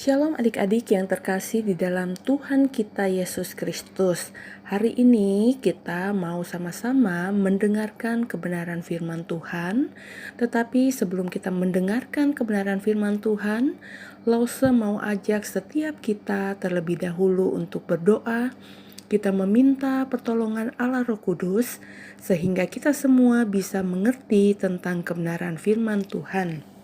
Shalom adik-adik yang terkasih di dalam Tuhan kita Yesus Kristus. Hari ini kita mau sama-sama mendengarkan kebenaran firman Tuhan. Tetapi sebelum kita mendengarkan kebenaran firman Tuhan, Lause mau ajak setiap kita terlebih dahulu untuk berdoa. Kita meminta pertolongan Allah Roh Kudus sehingga kita semua bisa mengerti tentang kebenaran firman Tuhan.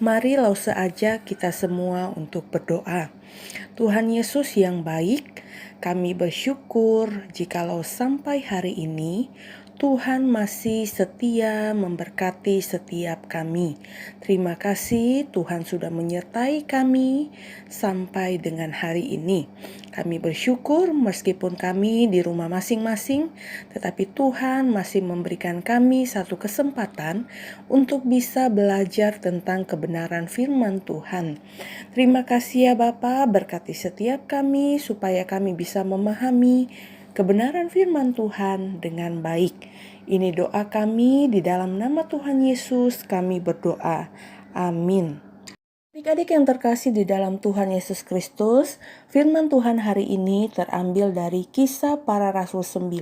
Mari Lause ajak kita semua untuk berdoa. Tuhan Yesus yang baik, kami bersyukur jikalau sampai hari ini Tuhan masih setia memberkati setiap kami. Terima kasih Tuhan sudah menyertai kami sampai dengan hari ini. Kami bersyukur meskipun kami di rumah masing-masing, tetapi Tuhan masih memberikan kami satu kesempatan untuk bisa belajar tentang kebenaran firman Tuhan. Terima kasih ya Bapa, berkati setiap kami supaya kami bisa memahami kebenaran firman Tuhan dengan baik. Ini doa kami di dalam nama Tuhan Yesus kami berdoa. Amin. Adik-adik yang terkasih di dalam Tuhan Yesus Kristus, firman Tuhan hari ini terambil dari Kisah Para Rasul 9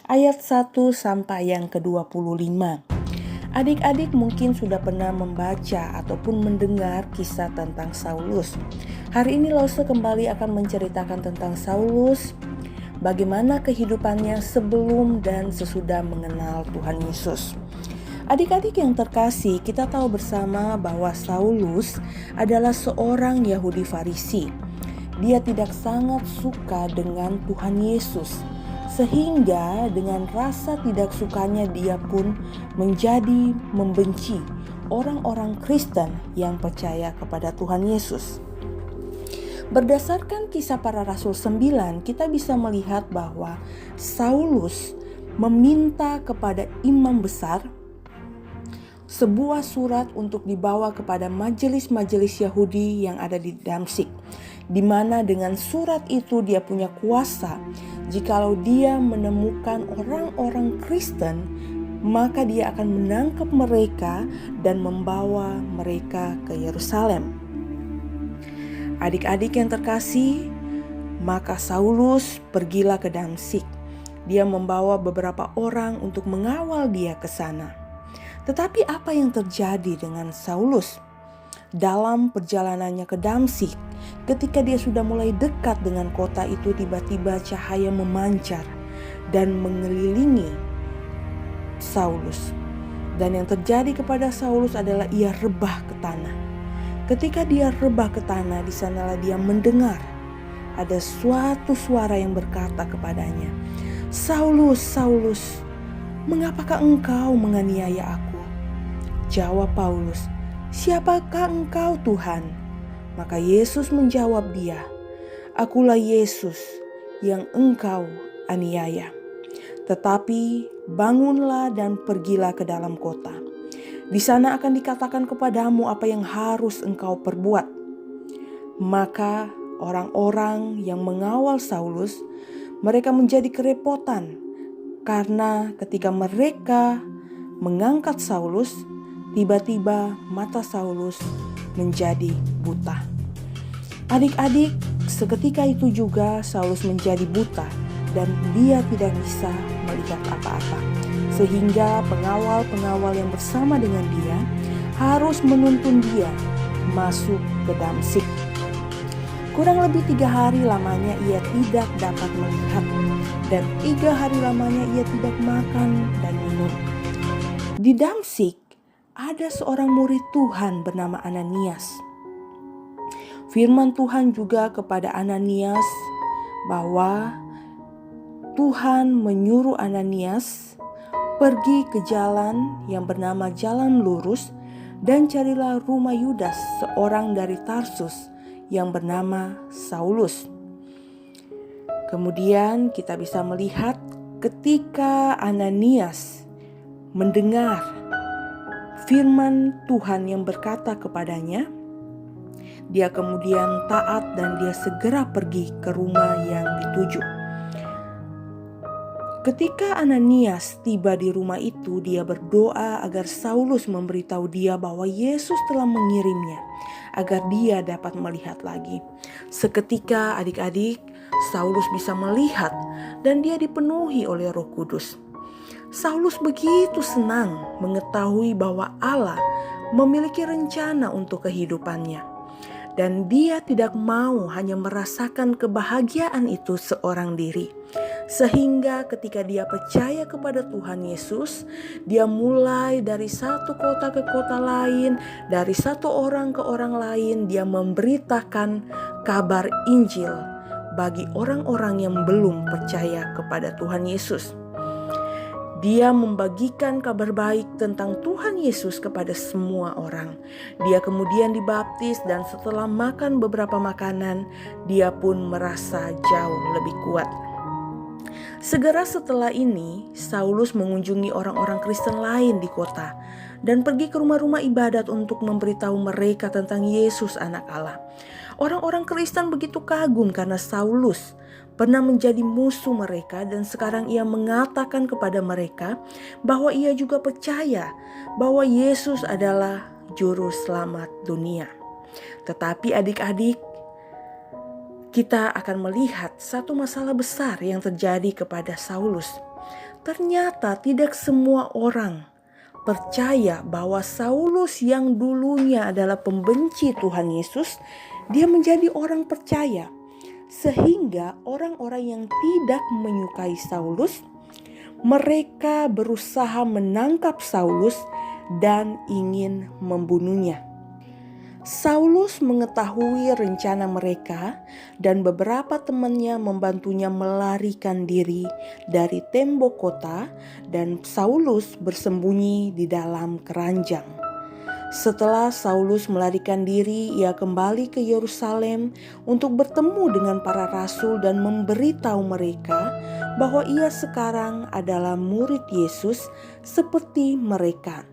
ayat 1 sampai yang ke-25. Adik-adik mungkin sudah pernah membaca ataupun mendengar kisah tentang Saulus. Hari ini Lause kembali akan menceritakan tentang Saulus, bagaimana kehidupannya sebelum dan sesudah mengenal Tuhan Yesus. Adik-adik yang terkasih, kita tahu bersama bahwa Saulus adalah seorang Yahudi Farisi. Dia tidak sangat suka dengan Tuhan Yesus, sehingga dengan rasa tidak sukanya dia pun menjadi membenci orang-orang Kristen yang percaya kepada Tuhan Yesus. Berdasarkan Kisah Para Rasul 9, kita bisa melihat bahwa Saulus meminta kepada imam besar sebuah surat untuk dibawa kepada majelis-majelis Yahudi yang ada di Damsyik, di mana dengan surat itu dia punya kuasa. Jikalau dia menemukan orang-orang Kristen, maka dia akan menangkap mereka dan membawa mereka ke Yerusalem. Adik-adik yang terkasih, maka Saulus pergilah ke Damsyik. Dia membawa beberapa orang untuk mengawal dia ke sana. Tetapi apa yang terjadi dengan Saulus? Dalam perjalanannya ke Damsyik, ketika dia sudah mulai dekat dengan kota itu, tiba-tiba cahaya memancar dan mengelilingi Saulus. Dan yang terjadi kepada Saulus adalah ia rebah ke tanah. Ketika dia rebah ke tanah, di sanalah dia mendengar ada suatu suara yang berkata kepadanya, "Saulus, Saulus, mengapakah engkau menganiaya aku?" Jawab Paulus, "Siapakah engkau Tuhan?" Maka Yesus menjawab dia, "Akulah Yesus yang engkau aniaya. Tetapi bangunlah dan pergilah ke dalam kota. Di sana akan dikatakan kepadamu apa yang harus engkau perbuat." Maka orang-orang yang mengawal Saulus, mereka menjadi kerepotan karena ketika mereka mengangkat Saulus, tiba-tiba mata Saulus menjadi buta. Adik-adik, seketika itu juga Saulus menjadi buta dan dia tidak bisa melihat apa-apa. Sehingga pengawal-pengawal yang bersama dengan dia harus menuntun dia masuk ke Damsyik. Kurang lebih 3 hari lamanya ia tidak dapat melihat, dan 3 hari lamanya ia tidak makan dan minum. Di Damsyik ada seorang murid Tuhan bernama Ananias. Firman Tuhan juga kepada Ananias bahwa Tuhan menyuruh Ananias pergi ke jalan yang bernama Jalan Lurus dan carilah rumah Yudas, seorang dari Tarsus yang bernama Saulus. Kemudian kita bisa melihat ketika Ananias mendengar firman Tuhan yang berkata kepadanya, dia kemudian taat dan dia segera pergi ke rumah yang dituju. Ketika Ananias tiba di rumah itu, dia berdoa agar Saulus memberitahu dia bahwa Yesus telah mengirimnya, agar dia dapat melihat lagi. Seketika adik-adik, Saulus bisa melihat dan dia dipenuhi oleh Roh Kudus. Saulus begitu senang mengetahui bahwa Allah memiliki rencana untuk kehidupannya. Dan dia tidak mau hanya merasakan kebahagiaan itu seorang diri. Sehingga ketika dia percaya kepada Tuhan Yesus, dia mulai dari satu kota ke kota lain, dari satu orang ke orang lain, dia memberitakan kabar Injil bagi orang-orang yang belum percaya kepada Tuhan Yesus. Dia membagikan kabar baik tentang Tuhan Yesus kepada semua orang. Dia kemudian dibaptis dan setelah makan beberapa makanan, dia pun merasa jauh lebih kuat. Segera setelah ini, Saulus mengunjungi orang-orang Kristen lain di kota dan pergi ke rumah-rumah ibadat untuk memberitahu mereka tentang Yesus Anak Allah. Orang-orang Kristen begitu kagum karena Saulus pernah menjadi musuh mereka dan sekarang ia mengatakan kepada mereka bahwa ia juga percaya bahwa Yesus adalah juru selamat dunia. Tetapi adik-adik, kita akan melihat satu masalah besar yang terjadi kepada Saulus. Ternyata tidak semua orang percaya bahwa Saulus yang dulunya adalah pembenci Tuhan Yesus, dia menjadi orang percaya. Sehingga orang-orang yang tidak menyukai Saulus, mereka berusaha menangkap Saulus dan ingin membunuhnya. Saulus mengetahui rencana mereka dan beberapa temannya membantunya melarikan diri dari tembok kota dan Saulus bersembunyi di dalam keranjang. Setelah Saulus melarikan diri, ia kembali ke Yerusalem untuk bertemu dengan para rasul dan memberitahu mereka bahwa ia sekarang adalah murid Yesus seperti mereka.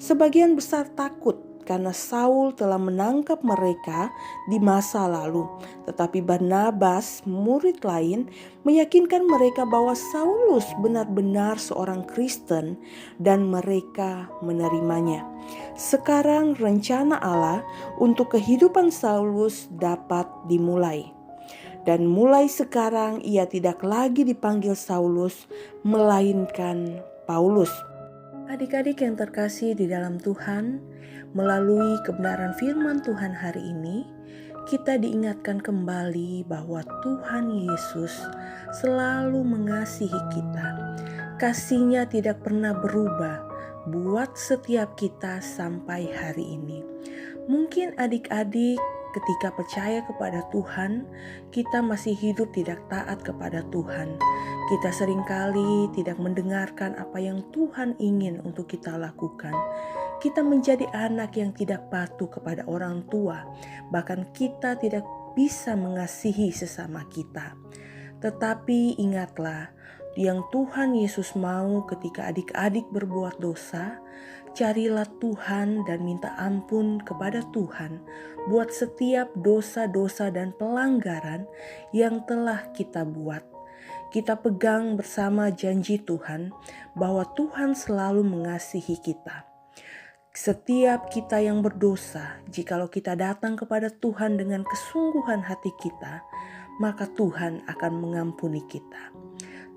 Sebagian besar takut karena Saul telah menangkap mereka di masa lalu. Tetapi Barnabas, murid lain, meyakinkan mereka bahwa Saulus benar-benar seorang Kristen dan mereka menerimanya. Sekarang rencana Allah untuk kehidupan Saulus dapat dimulai. Dan mulai sekarang ia tidak lagi dipanggil Saulus, melainkan Paulus. Adik-adik yang terkasih di dalam Tuhan, melalui kebenaran firman Tuhan hari ini, kita diingatkan kembali bahwa Tuhan Yesus selalu mengasihi kita. Kasih-Nya tidak pernah berubah buat setiap kita sampai hari ini. Mungkin adik-adik ketika percaya kepada Tuhan, kita masih hidup tidak taat kepada Tuhan. Kita seringkali tidak mendengarkan apa yang Tuhan ingin untuk kita lakukan. Kita menjadi anak yang tidak patuh kepada orang tua. Bahkan kita tidak bisa mengasihi sesama kita. Tetapi ingatlah, yang Tuhan Yesus mau ketika adik-adik berbuat dosa, carilah Tuhan dan minta ampun kepada Tuhan buat setiap dosa-dosa dan pelanggaran yang telah kita buat. Kita pegang bersama janji Tuhan bahwa Tuhan selalu mengasihi kita. Setiap kita yang berdosa, jikalau kita datang kepada Tuhan dengan kesungguhan hati kita, maka Tuhan akan mengampuni kita.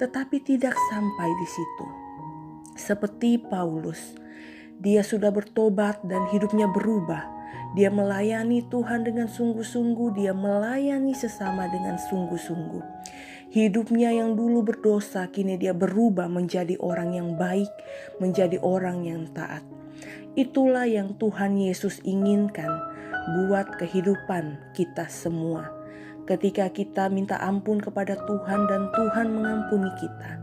Tetapi tidak sampai di situ. Seperti Paulus, dia sudah bertobat dan hidupnya berubah. Dia melayani Tuhan dengan sungguh-sungguh, dia melayani sesama dengan sungguh-sungguh. Hidupnya yang dulu berdosa, kini dia berubah menjadi orang yang baik, menjadi orang yang taat. Itulah yang Tuhan Yesus inginkan buat kehidupan kita semua. Ketika kita minta ampun kepada Tuhan dan Tuhan mengampuni kita,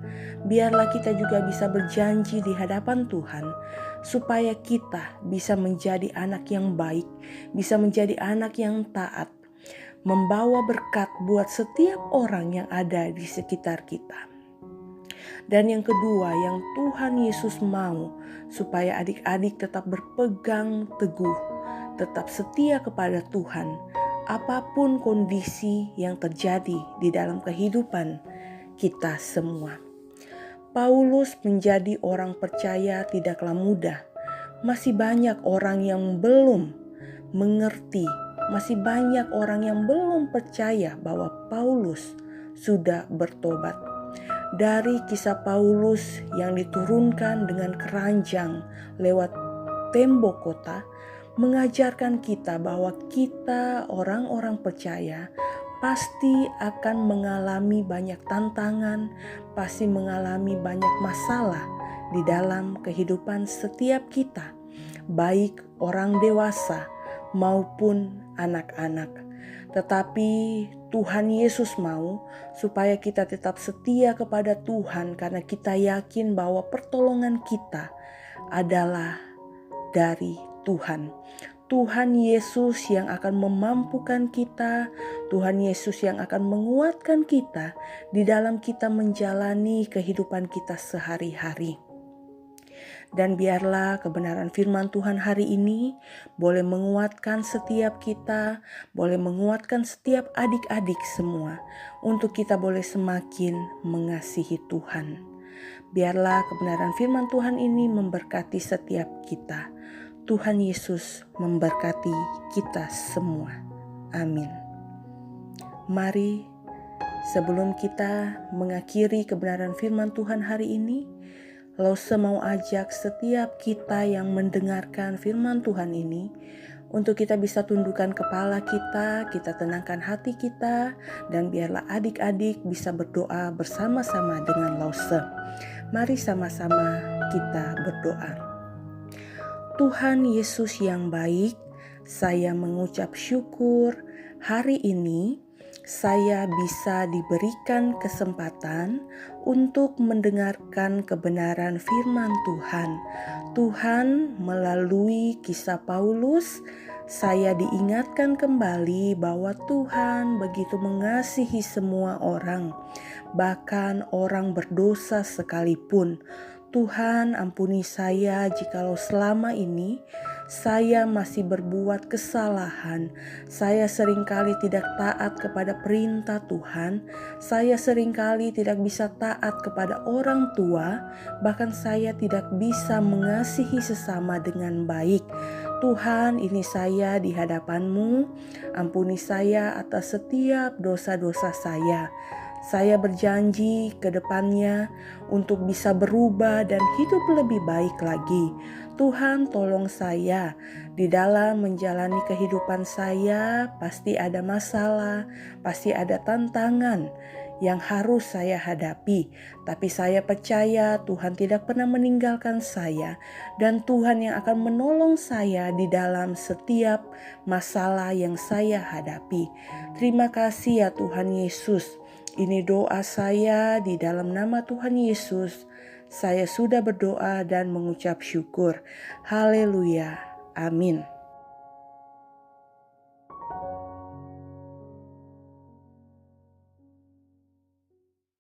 biarlah kita juga bisa berjanji di hadapan Tuhan supaya kita bisa menjadi anak yang baik, bisa menjadi anak yang taat, membawa berkat buat setiap orang yang ada di sekitar kita. Dan yang kedua, yang Tuhan Yesus mau supaya adik-adik tetap berpegang teguh, tetap setia kepada Tuhan, apapun kondisi yang terjadi di dalam kehidupan kita semua. Paulus menjadi orang percaya tidaklah mudah. Masih banyak orang yang belum mengerti, masih banyak orang yang belum percaya bahwa Paulus sudah bertobat. Dari kisah Paulus yang diturunkan dengan keranjang lewat tembok kota, mengajarkan kita bahwa kita orang-orang percaya pasti akan mengalami banyak tantangan, pasti mengalami banyak masalah di dalam kehidupan setiap kita, baik orang dewasa maupun anak-anak. Tetapi Tuhan Yesus mau supaya kita tetap setia kepada Tuhan, karena kita yakin bahwa pertolongan kita adalah dari Tuhan. Tuhan Yesus yang akan memampukan kita, Tuhan Yesus yang akan menguatkan kita di dalam kita menjalani kehidupan kita sehari-hari. Dan biarlah kebenaran firman Tuhan hari ini boleh menguatkan setiap kita, boleh menguatkan setiap adik-adik semua, untuk kita boleh semakin mengasihi Tuhan. Biarlah kebenaran firman Tuhan ini memberkati setiap kita. Tuhan Yesus memberkati kita semua. Amin. Mari, sebelum kita mengakhiri kebenaran firman Tuhan hari ini, Lause mau ajak setiap kita yang mendengarkan firman Tuhan ini untuk kita bisa tundukkan kepala kita tenangkan hati kita, dan biarlah adik-adik bisa berdoa bersama-sama dengan Lause. Mari sama-sama kita berdoa. Tuhan Yesus yang baik, saya mengucap syukur hari ini saya bisa diberikan kesempatan untuk mendengarkan kebenaran firman Tuhan. Tuhan, melalui kisah Paulus, saya diingatkan kembali bahwa Tuhan begitu mengasihi semua orang, bahkan orang berdosa sekalipun. Tuhan, ampuni saya jikalau selama ini saya masih berbuat kesalahan. Saya seringkali tidak taat kepada perintah Tuhan. Saya seringkali tidak bisa taat kepada orang tua. Bahkan saya tidak bisa mengasihi sesama dengan baik. Tuhan, ini saya di hadapan-Mu. Ampuni saya atas setiap dosa-dosa saya. Saya berjanji ke depannya untuk bisa berubah dan hidup lebih baik lagi. Tuhan, tolong saya di dalam menjalani kehidupan saya. Pasti ada masalah, pasti ada tantangan yang harus saya hadapi. Tapi saya percaya Tuhan tidak pernah meninggalkan saya, dan Tuhan yang akan menolong saya di dalam setiap masalah yang saya hadapi. Terima kasih ya Tuhan Yesus. Ini doa saya di dalam nama Tuhan Yesus. Saya sudah berdoa dan mengucap syukur. Haleluya. Amin.